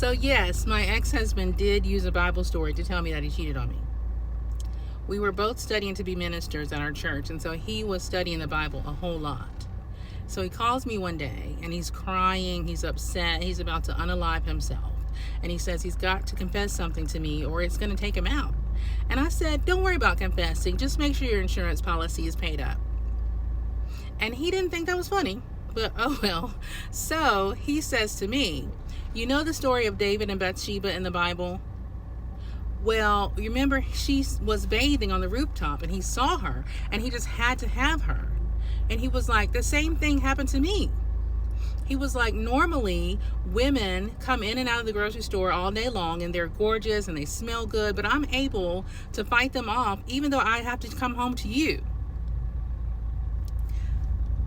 So yes, my ex-husband did use a Bible story to tell me that he cheated on me. We were both studying to be ministers at our church, and so he was studying the Bible a whole lot. So he calls me one day and he's crying, he's upset, he's about to unalive himself. And he says he's got to confess something to me or it's going to take him out. And I said, don't worry about confessing, just make sure your insurance policy is paid up. And he didn't think that was funny, but oh well. So he says to me, you know the story of David and Bathsheba in the Bible? Well, you remember she was bathing on the rooftop and he saw her and he just had to have her. And he was like, the same thing happened to me. He was like, normally women come in and out of the grocery store all day long and they're gorgeous and they smell good, but I'm able to fight them off even though I have to come home to you.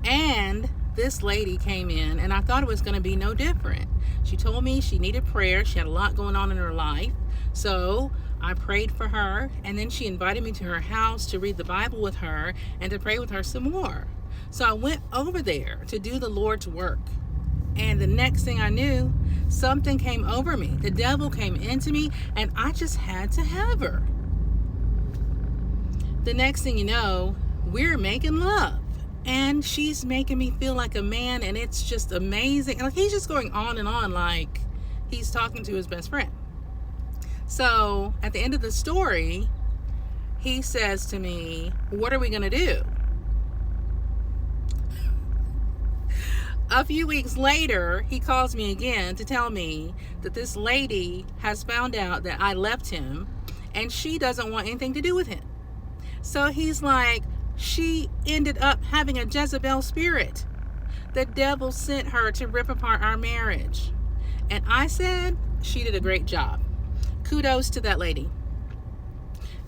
And this lady came in and I thought it was going to be no different. She told me she needed prayer. She had a lot going on in her life. So I prayed for her, and then she invited me to her house to read the Bible with her and to pray with her some more. So I went over there to do the Lord's work. And the next thing I knew, something came over me. The devil came into me and I just had to have her. The next thing you know, we're making love. And she's making me feel like a man, and it's just amazing. Like, he's just going on and on like he's talking to his best friend. So at the end of the story, he says to me, what are we going to do? A few weeks later, he calls me again to tell me that this lady has found out that I left him and she doesn't want anything to do with him. So he's like, she ended up having a Jezebel spirit. The devil sent her to rip apart our marriage. And I said, she did a great job. Kudos to that lady.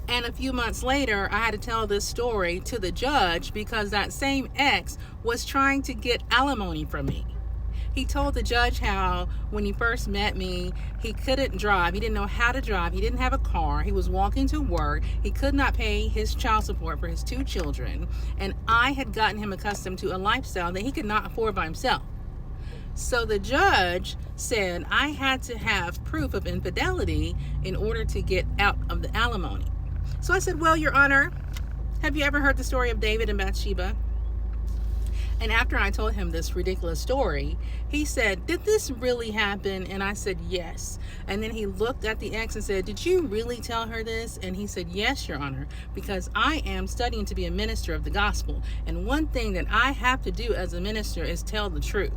And a few months later, I had to tell this story to the judge because that same ex was trying to get alimony from me. He told the judge how when he first met me, he couldn't drive. He didn't know how to drive. He didn't have a car. He was walking to work. He could not pay his child support for his 2 children. And I had gotten him accustomed to a lifestyle that he could not afford by himself. So the judge said I had to have proof of infidelity in order to get out of the alimony. So I said, well, Your Honor, have you ever heard the story of David and Bathsheba? And after I told him this ridiculous story, he said, did this really happen? And I said, yes. And then he looked at the ex and said, did you really tell her this? And he said, yes, Your Honor, because I am studying to be a minister of the gospel. And one thing that I have to do as a minister is tell the truth.